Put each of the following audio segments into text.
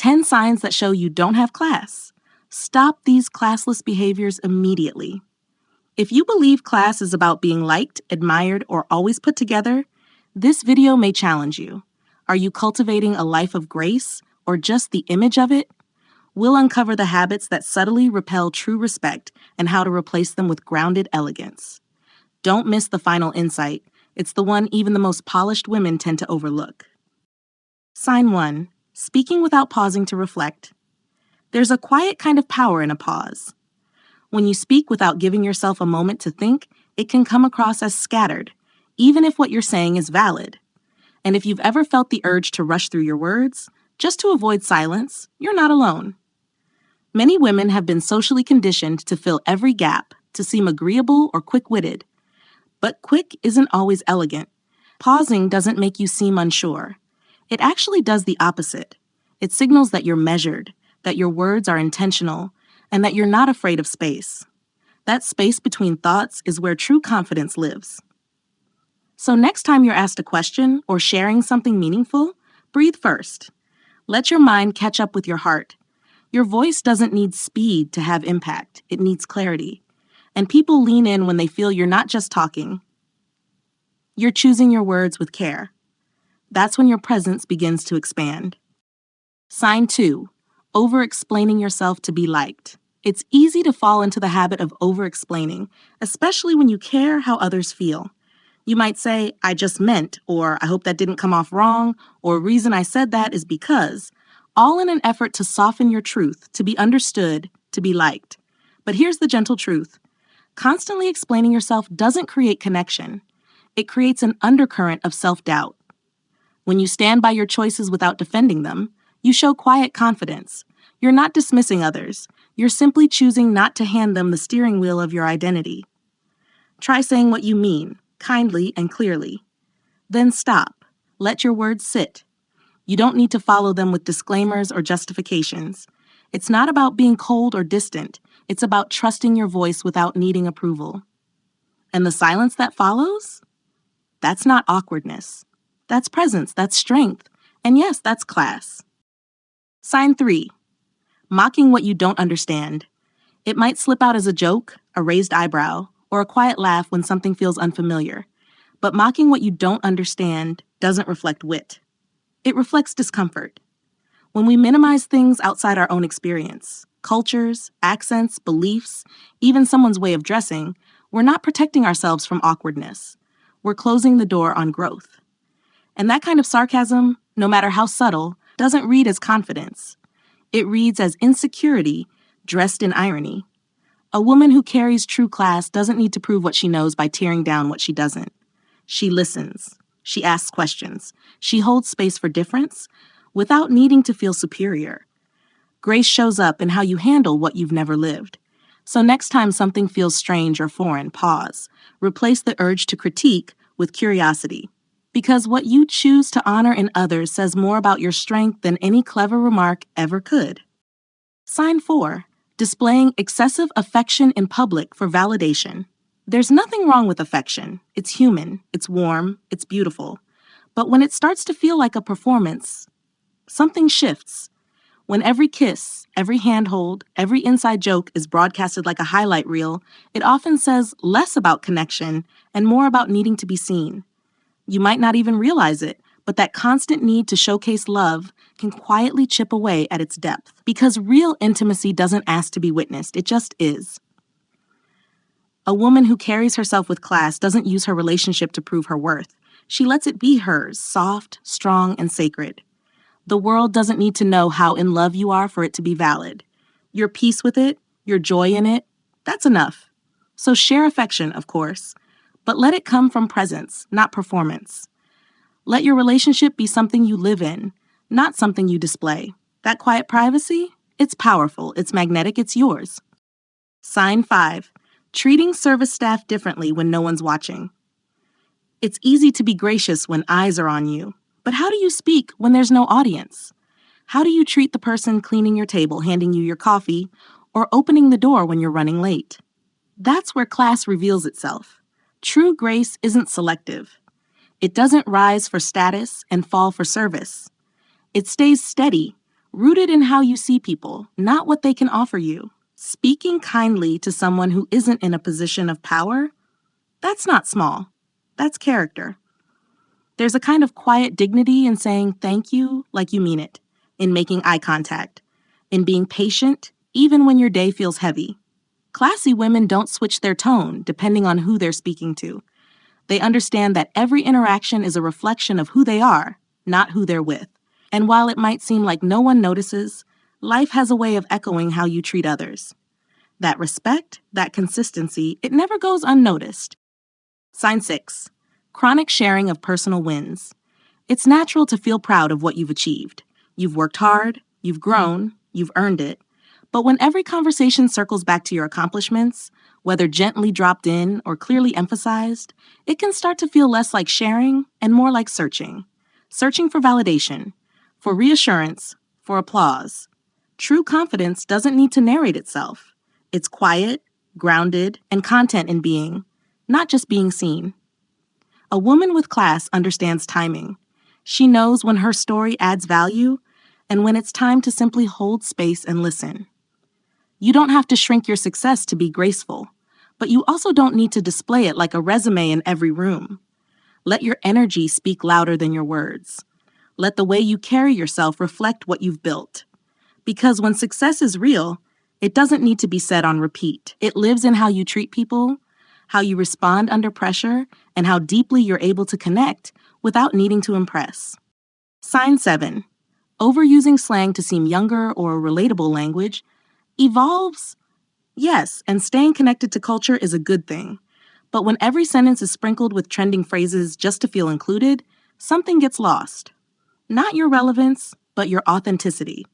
10 signs that show you don't have class. Stop these classless behaviors immediately. If you believe class is about being liked, admired, or always put together, this video may challenge you. Are you cultivating a life of grace or just the image of it? We'll uncover the habits that subtly repel true respect and how to replace them with grounded elegance. Don't miss the final insight. It's the one even the most polished women tend to overlook. Sign 1. Speaking without pausing to reflect. There's a quiet kind of power in a pause. When you speak without giving yourself a moment to think, it can come across as scattered, even if what you're saying is valid. And if you've ever felt the urge to rush through your words, just to avoid silence, you're not alone. Many women have been socially conditioned to fill every gap, to seem agreeable or quick-witted. But quick isn't always elegant. Pausing doesn't make you seem unsure. It actually does the opposite. It signals that you're measured, that your words are intentional, and that you're not afraid of space. That space between thoughts is where true confidence lives. So next time you're asked a question or sharing something meaningful, breathe first. Let your mind catch up with your heart. Your voice doesn't need speed to have impact. It needs clarity. And people lean in when they feel you're not just talking. You're choosing your words with care. That's when your presence begins to expand. Sign 2. Over-explaining yourself to be liked. It's easy to fall into the habit of over-explaining, especially when you care how others feel. You might say, I just meant, or I hope that didn't come off wrong, or reason I said that is because, all in an effort to soften your truth, to be understood, to be liked. But here's the gentle truth. Constantly explaining yourself doesn't create connection. It creates an undercurrent of self-doubt. When you stand by your choices without defending them, you show quiet confidence. You're not dismissing others. You're simply choosing not to hand them the steering wheel of your identity. Try saying what you mean, kindly and clearly. Then stop. Let your words sit. You don't need to follow them with disclaimers or justifications. It's not about being cold or distant. It's about trusting your voice without needing approval. And the silence that follows? That's not awkwardness. That's presence, that's strength, and yes, that's class. Sign 3. Mocking what you don't understand. It might slip out as a joke, a raised eyebrow, or a quiet laugh when something feels unfamiliar. But mocking what you don't understand doesn't reflect wit. It reflects discomfort. When we minimize things outside our own experience, cultures, accents, beliefs, even someone's way of dressing, we're not protecting ourselves from awkwardness. We're closing the door on growth. And that kind of sarcasm, no matter how subtle, doesn't read as confidence. It reads as insecurity dressed in irony. A woman who carries true class doesn't need to prove what she knows by tearing down what she doesn't. She listens. She asks questions. She holds space for difference without needing to feel superior. Grace shows up in how you handle what you've never lived. So next time something feels strange or foreign, pause. Replace the urge to critique with curiosity. Because what you choose to honor in others says more about your strength than any clever remark ever could. Sign 4. Displaying excessive affection in public for validation. There's nothing wrong with affection. It's human, it's warm, it's beautiful. But when it starts to feel like a performance, something shifts. When every kiss, every handhold, every inside joke is broadcasted like a highlight reel, it often says less about connection and more about needing to be seen. You might not even realize it, but that constant need to showcase love can quietly chip away at its depth. Because real intimacy doesn't ask to be witnessed, it just is. A woman who carries herself with class doesn't use her relationship to prove her worth. She lets it be hers, soft, strong, and sacred. The world doesn't need to know how in love you are for it to be valid. Your peace with it, your joy in it, that's enough. So share affection, of course, but let it come from presence, not performance. Let your relationship be something you live in, not something you display. That quiet privacy, it's powerful, it's magnetic, it's yours. Sign 5. Treating service staff differently when no one's watching. It's easy to be gracious when eyes are on you, but how do you speak when there's no audience? How do you treat the person cleaning your table, handing you your coffee, or opening the door when you're running late? That's where class reveals itself. True grace isn't selective. It doesn't rise for status and fall for service. It stays steady, rooted in how you see people, not what they can offer you. Speaking kindly to someone who isn't in a position of power, that's not small. That's character. There's a kind of quiet dignity in saying thank you like you mean it, in making eye contact, in being patient even when your day feels heavy. Classy women don't switch their tone depending on who they're speaking to. They understand that every interaction is a reflection of who they are, not who they're with. And while it might seem like no one notices, life has a way of echoing how you treat others. That respect, that consistency, it never goes unnoticed. Sign 6. Chronic sharing of personal wins. It's natural to feel proud of what you've achieved. You've worked hard, you've grown, you've earned it. But when every conversation circles back to your accomplishments, whether gently dropped in or clearly emphasized, it can start to feel less like sharing and more like searching. Searching for validation, for reassurance, for applause. True confidence doesn't need to narrate itself. It's quiet, grounded, and content in being, not just being seen. A woman with class understands timing. She knows when her story adds value and when it's time to simply hold space and listen. You don't have to shrink your success to be graceful, but you also don't need to display it like a resume in every room. Let your energy speak louder than your words. Let the way you carry yourself reflect what you've built. Because when success is real, it doesn't need to be said on repeat. It lives in how you treat people, how you respond under pressure, and how deeply you're able to connect without needing to impress. Sign 7. Overusing slang to seem younger or relatable language evolves. Yes, and staying connected to culture is a good thing. But when every sentence is sprinkled with trending phrases just to feel included, something gets lost. Not your relevance, but your authenticity.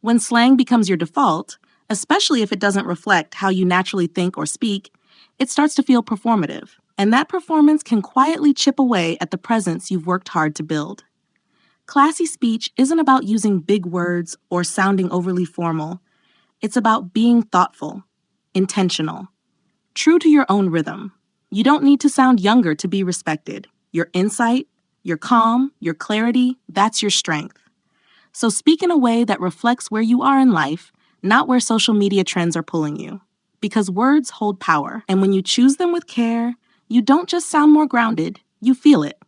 When slang becomes your default, especially if it doesn't reflect how you naturally think or speak, it starts to feel performative, and that performance can quietly chip away at the presence you've worked hard to build. Classy speech isn't about using big words or sounding overly formal. It's about being thoughtful, intentional, true to your own rhythm. You don't need to sound younger to be respected. Your insight, your calm, your clarity, that's your strength. So speak in a way that reflects where you are in life, not where social media trends are pulling you. Because words hold power, and when you choose them with care, you don't just sound more grounded, you feel it.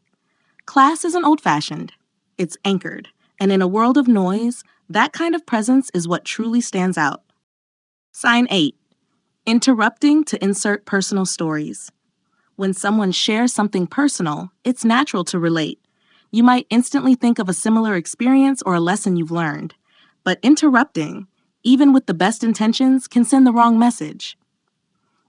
Class isn't old-fashioned, it's anchored, and in a world of noise, that kind of presence is what truly stands out. Sign 8. Interrupting to insert personal stories. When someone shares something personal, it's natural to relate. You might instantly think of a similar experience or a lesson you've learned. But interrupting, even with the best intentions, can send the wrong message.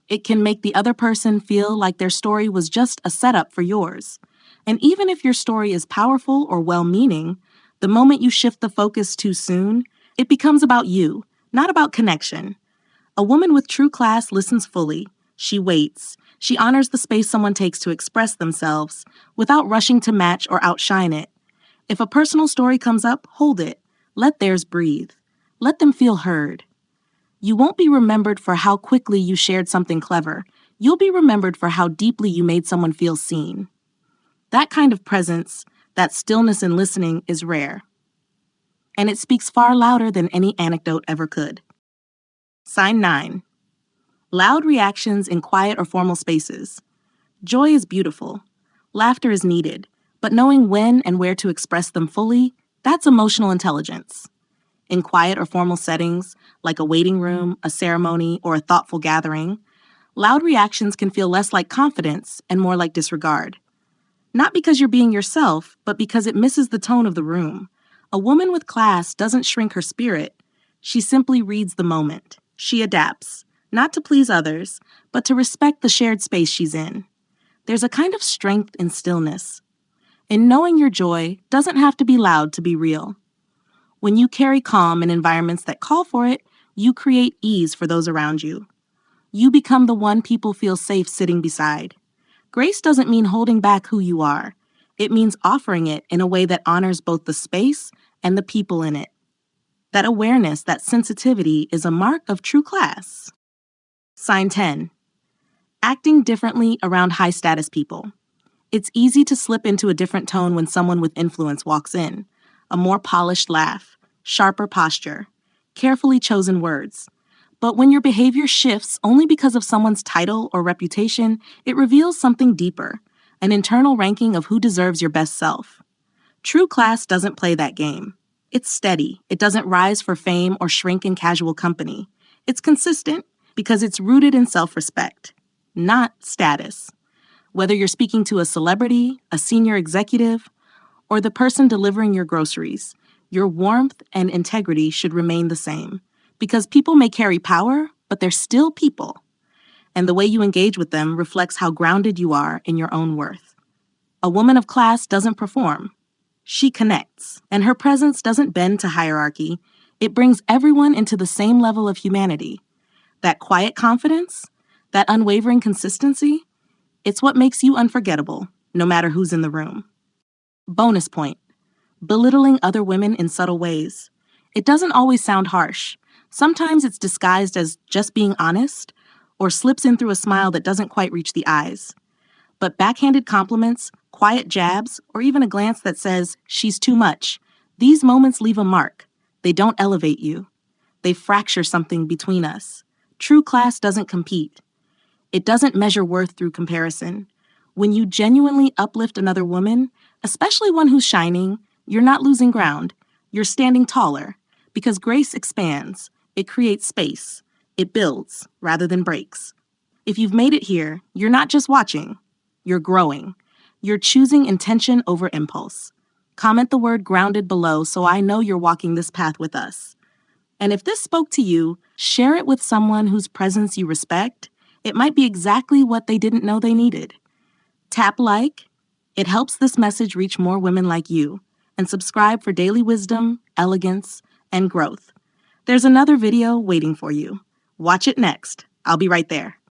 It can make the other person feel like their story was just a setup for yours. And even if your story is powerful or well-meaning, the moment you shift the focus too soon, it becomes about you, not about connection. A woman with true class listens fully. She waits. She honors the space someone takes to express themselves without rushing to match or outshine it. If a personal story comes up, hold it. Let theirs breathe. Let them feel heard. You won't be remembered for how quickly you shared something clever. You'll be remembered for how deeply you made someone feel seen. That kind of presence, that stillness in listening, is rare. And it speaks far louder than any anecdote ever could. Sign 9. Loud reactions in quiet or formal spaces. Joy is beautiful. Laughter is needed. But knowing when and where to express them fully, that's emotional intelligence. In quiet or formal settings, like a waiting room, a ceremony, or a thoughtful gathering, loud reactions can feel less like confidence and more like disregard. Not because you're being yourself, but because it misses the tone of the room. A woman with class doesn't shrink her spirit. She simply reads the moment. She adapts, not to please others, but to respect the shared space she's in. There's a kind of strength in stillness. In knowing your joy doesn't have to be loud to be real. When you carry calm in environments that call for it, you create ease for those around you. You become the one people feel safe sitting beside. Grace doesn't mean holding back who you are. It means offering it in a way that honors both the space and the people in it. That awareness, that sensitivity is a mark of true class. Sign 10. Acting differently around high-status people. It's easy to slip into a different tone when someone with influence walks in. A more polished laugh, sharper posture, carefully chosen words. But when your behavior shifts only because of someone's title or reputation, it reveals something deeper, an internal ranking of who deserves your best self. True class doesn't play that game. It's steady. It doesn't rise for fame or shrink in casual company. It's consistent because it's rooted in self-respect, not status. Whether you're speaking to a celebrity, a senior executive, or the person delivering your groceries, your warmth and integrity should remain the same. Because people may carry power, but they're still people. And the way you engage with them reflects how grounded you are in your own worth. A woman of class doesn't perform. She connects, and her presence doesn't bend to hierarchy. It brings everyone into the same level of humanity. That quiet confidence, that unwavering consistency, it's what makes you unforgettable, no matter who's in the room. Bonus point: belittling other women in subtle ways. It doesn't always sound harsh. Sometimes it's disguised as just being honest, or slips in through a smile that doesn't quite reach the eyes. But backhanded compliments, quiet jabs, or even a glance that says, "she's too much," these moments leave a mark. They don't elevate you. They fracture something between us. True class doesn't compete. It doesn't measure worth through comparison. When you genuinely uplift another woman, especially one who's shining, you're not losing ground. You're standing taller, because grace expands. It creates space. It builds rather than breaks. If you've made it here, you're not just watching. You're growing. You're choosing intention over impulse. Comment the word grounded below so I know you're walking this path with us. And if this spoke to you, share it with someone whose presence you respect. It might be exactly what they didn't know they needed. Tap like. It helps this message reach more women like you. And subscribe for daily wisdom, elegance, and growth. There's another video waiting for you. Watch it next. I'll be right there.